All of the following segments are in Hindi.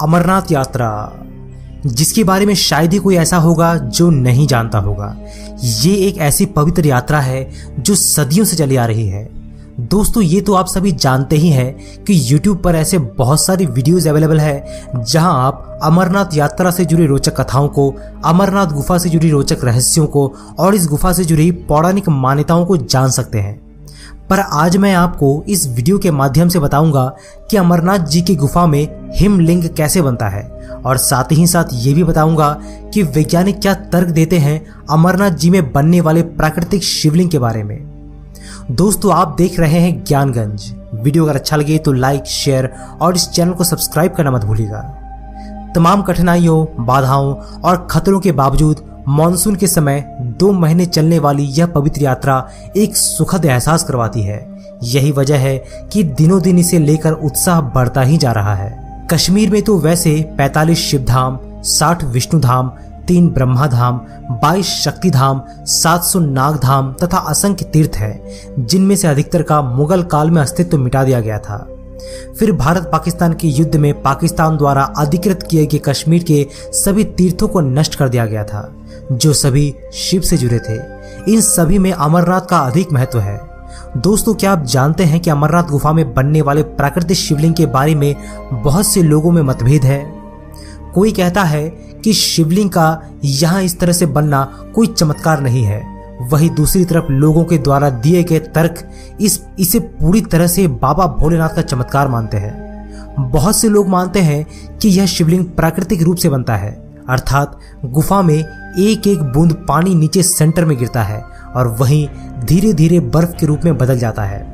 अमरनाथ यात्रा, जिसके बारे में शायद ही कोई ऐसा होगा जो नहीं जानता होगा। ये एक ऐसी पवित्र यात्रा है जो सदियों से चली आ रही है। दोस्तों, ये तो आप सभी जानते ही हैं कि YouTube पर ऐसे बहुत सारी वीडियोस अवेलेबल है जहां आप अमरनाथ यात्रा से जुड़ी रोचक कथाओं को, अमरनाथ गुफा से जुड़ी रोचक रहस्यों को और इस गुफा से जुड़ी पौराणिक मान्यताओं को जान सकते हैं। पर आज मैं आपको इस वीडियो के माध्यम से बताऊंगा कि अमरनाथ जी की गुफा में हिमलिंग कैसे बनता है, और साथ ही साथ ये भी बताऊंगा कि वैज्ञानिक क्या तर्क देते हैं अमरनाथ जी में बनने वाले प्राकृतिक शिवलिंग के बारे में। दोस्तों, आप देख रहे हैं ज्ञानगंज। वीडियो अगर अच्छा लगे तो लाइक, शेयर और इस चैनल को सब्सक्राइब करना मत भूलिएगा। तमाम कठिनाइयों, बाधाओं और खतरों के बावजूद मॉनसून के समय 2 महीने चलने वाली यह पवित्र यात्रा एक सुखद एहसास करवाती है। यही वजह है कि दिनों दिन इसे लेकर उत्साह बढ़ता ही जा रहा है। कश्मीर में तो वैसे 45 शिव धाम, 60 विष्णु धाम, 3 ब्रह्मा धाम, 22 शक्ति धाम, 700 नाग धाम तथा असंख्य तीर्थ हैं, जिनमें से अधिकतर का मुगल काल में अस्तित्व मिटा दिया गया था। फिर भारत पाकिस्तान के युद्ध में पाकिस्तान द्वारा अधिकृत किए गए कश्मीर के सभी तीर्थों को नष्ट कर दिया गया था, जो सभी शिव से जुड़े थे। इन सभी में अमरनाथ का अधिक महत्व है। दोस्तों, क्या आप जानते हैं कि अमरनाथ गुफा में बनने वाले प्राकृतिक शिवलिंग के बारे में बहुत से लोगों में मतभेद है। कोई कहता है कि शिवलिंग का यहाँ इस तरह से बनना कोई चमत्कार नहीं है, वहीं दूसरी तरफ लोगों के द्वारा दिए गए तर्क इसे पूरी तरह से बाबा भोलेनाथ का चमत्कार मानते हैं। बहुत से लोग मानते हैं कि यह शिवलिंग प्राकृतिक रूप से बनता है, अर्थात गुफा में एक एक बूंद पानी नीचे सेंटर में गिरता है और वहीं धीरे धीरे बर्फ के रूप में बदल जाता है।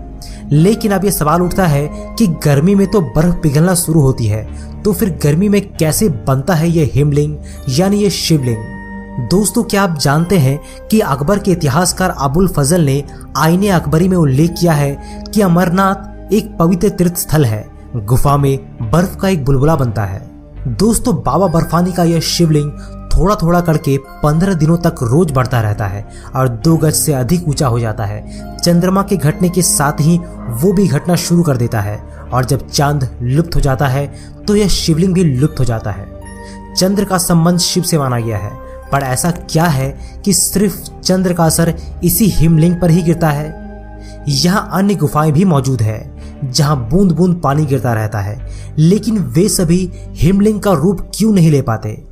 लेकिन अब यह सवाल उठता है कि गर्मी में तो बर्फ पिघलना शुरू होती है, तो फिर गर्मी में कैसे बनता है यह हिमलिंग यानी यह शिवलिंग। दोस्तों, क्या आप जानते हैं कि अकबर के इतिहासकार अबुल फजल ने आईने अकबरी में उल्लेख किया है कि अमरनाथ एक पवित्र तीर्थ स्थल है। गुफा में बर्फ का एक बुलबुला बनता है। दोस्तों, बाबा बर्फानी का यह शिवलिंग थोड़ा थोड़ा करके 15 दिनों तक रोज बढ़ता रहता है और 2 गज से अधिक ऊंचा हो जाता है। चंद्रमा के घटने के साथ ही वो भी घटना शुरू कर देता है, और जब चांद लुप्त हो जाता है तो यह शिवलिंग भी लुप्त हो जाता है। चंद्र का संबंध शिव से माना गया है, पर ऐसा क्या है कि सिर्फ चंद्र का असर इसी हिमलिंग पर ही गिरता है? यहाँ अन्य गुफाएं भी मौजूद है जहां बूंद बूंद पानी गिरता रहता है, लेकिन वे सभी हिमलिंग का रूप क्यों नहीं ले पाते?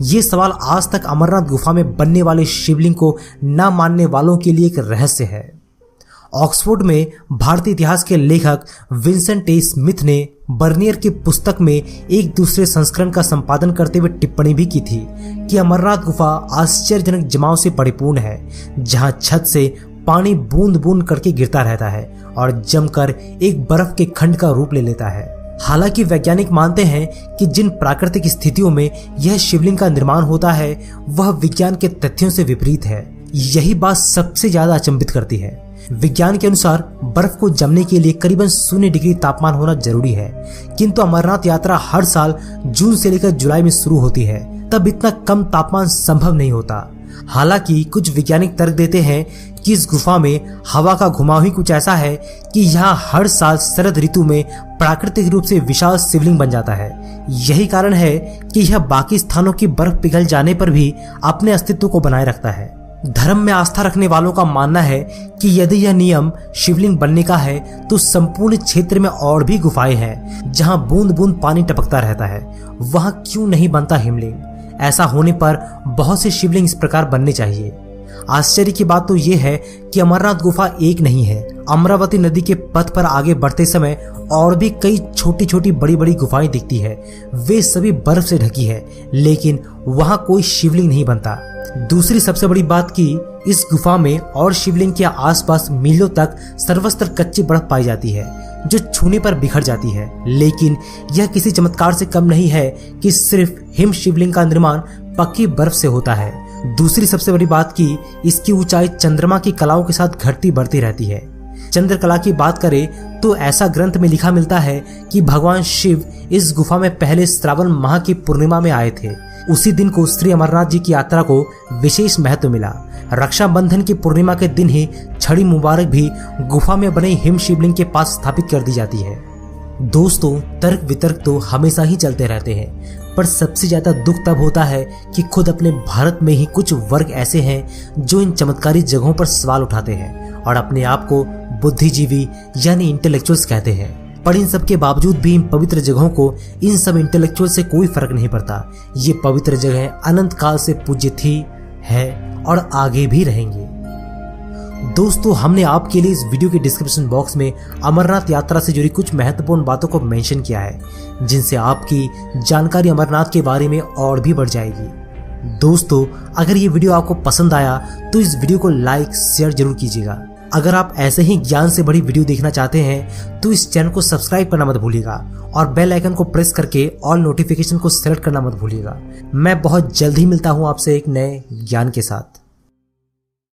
ये सवाल आज तक अमरनाथ गुफा में बनने वाले शिवलिंग को न मानने वालों के लिए एक रहस्य है। ऑक्सफोर्ड में भारतीय इतिहास के लेखक विंसेंट ए स्मिथ ने बर्नियर की पुस्तक में एक दूसरे संस्करण का संपादन करते हुए टिप्पणी भी की थी कि अमरनाथ गुफा आश्चर्यजनक जमाव से परिपूर्ण है, जहां छत से पानी बूंद बूंद करके गिरता रहता है और जमकर एक बर्फ के खंड का रूप ले लेता है। हालांकि वैज्ञानिक मानते हैं कि जिन प्राकृतिक स्थितियों में यह शिवलिंग का निर्माण होता है वह विज्ञान के तथ्यों से विपरीत है। यही बात सबसे ज्यादा अचंभित करती है। विज्ञान के अनुसार बर्फ को जमने के लिए करीबन 0 डिग्री तापमान होना जरूरी है, किंतु अमरनाथ यात्रा हर साल जून से लेकर जुलाई में शुरू होती है, तब इतना कम तापमान संभव नहीं होता। हालांकि कुछ वैज्ञानिक तर्क देते हैं कि इस गुफा में हवा का घुमाव ही कुछ ऐसा है कि यहाँ हर साल शरद ऋतु में प्राकृतिक रूप से विशाल शिवलिंग बन जाता है। यही कारण है कि यह बाकी स्थानों की बर्फ पिघल जाने पर भी अपने अस्तित्व को बनाए रखता है। धर्म में आस्था रखने वालों का मानना है कि यदि यह नियम शिवलिंग बनने का है तो संपूर्ण क्षेत्र में और भी गुफाएं हैं जहां बूंद बूंद पानी टपकता रहता है, वहां क्यों नहीं बनता हिमलिंग? ऐसा होने पर बहुत से शिवलिंग इस प्रकार बनने चाहिए। आश्चर्य की बात तो यह है कि अमरनाथ गुफा एक नहीं है। अमरावती नदी के पथ पर आगे बढ़ते समय और भी कई छोटी छोटी बड़ी बड़ी गुफाएं दिखती है। वे सभी बर्फ से ढकी है, लेकिन वहां कोई शिवलिंग नहीं बनता। दूसरी सबसे बड़ी बात कि इस गुफा में और शिवलिंग के आसपास मीलों तक सर्वस्त्र कच्ची बर्फ पाई जाती है, जो छूने पर बिखर जाती है। लेकिन यह किसी चमत्कार से कम नहीं है कि सिर्फ हिम शिवलिंग का निर्माण पक्की बर्फ से होता है। दूसरी सबसे बड़ी बात कि इसकी ऊंचाई चंद्रमा की कलाओं के साथ घटती बढ़ती रहती है। चंद्रकला की बात करें तो ऐसा ग्रंथ में लिखा मिलता है कि भगवान शिव इस गुफा में पहले श्रावण माह की पूर्णिमा में आए थे। उसी दिन को श्री अमरनाथ जी की यात्रा को विशेष महत्व मिला। रक्षाबंधन की पूर्णिमा के दिन ही छड़ी मुबारक भी गुफा में बने हिम शिवलिंग के पास स्थापित कर दी जाती है। दोस्तों, तर्क वितर्क तो हमेशा ही चलते रहते हैं, पर सबसे ज्यादा दुख तब होता है कि खुद अपने भारत में ही कुछ वर्ग ऐसे हैं जो इन चमत्कारी जगहों पर सवाल उठाते हैं और अपने आप को बुद्धिजीवी यानी इंटेलेक्चुअल्स कहते हैं। पर इन सब के बावजूद भी इन पवित्र जगहों को इन सब इंटेलेक्चुअल से कोई फर्क नहीं पड़ता। ये पवित्र जगह अनंत काल से पूज्य थी, है और आगे भी रहेंगी। दोस्तों, हमने आपके लिए इस वीडियो के डिस्क्रिप्शन बॉक्स में अमरनाथ यात्रा से जुड़ी कुछ महत्वपूर्ण बातों को मेंशन किया है, जिनसे आपकी जानकारी अमरनाथ के बारे में और भी बढ़ जाएगी। दोस्तों, अगर ये वीडियो आपको पसंद आया तो इस वीडियो को लाइक शेयर जरूर कीजिएगा। अगर आप ऐसे ही ज्ञान से बड़ी वीडियो देखना चाहते हैं तो इस चैनल को सब्सक्राइब करना मत भूलिएगा और बेल आइकन को प्रेस करके ऑल नोटिफिकेशन को सेलेक्ट करना मत भूलिएगा। मैं बहुत जल्द ही मिलता हूं आपसे एक नए ज्ञान के साथ।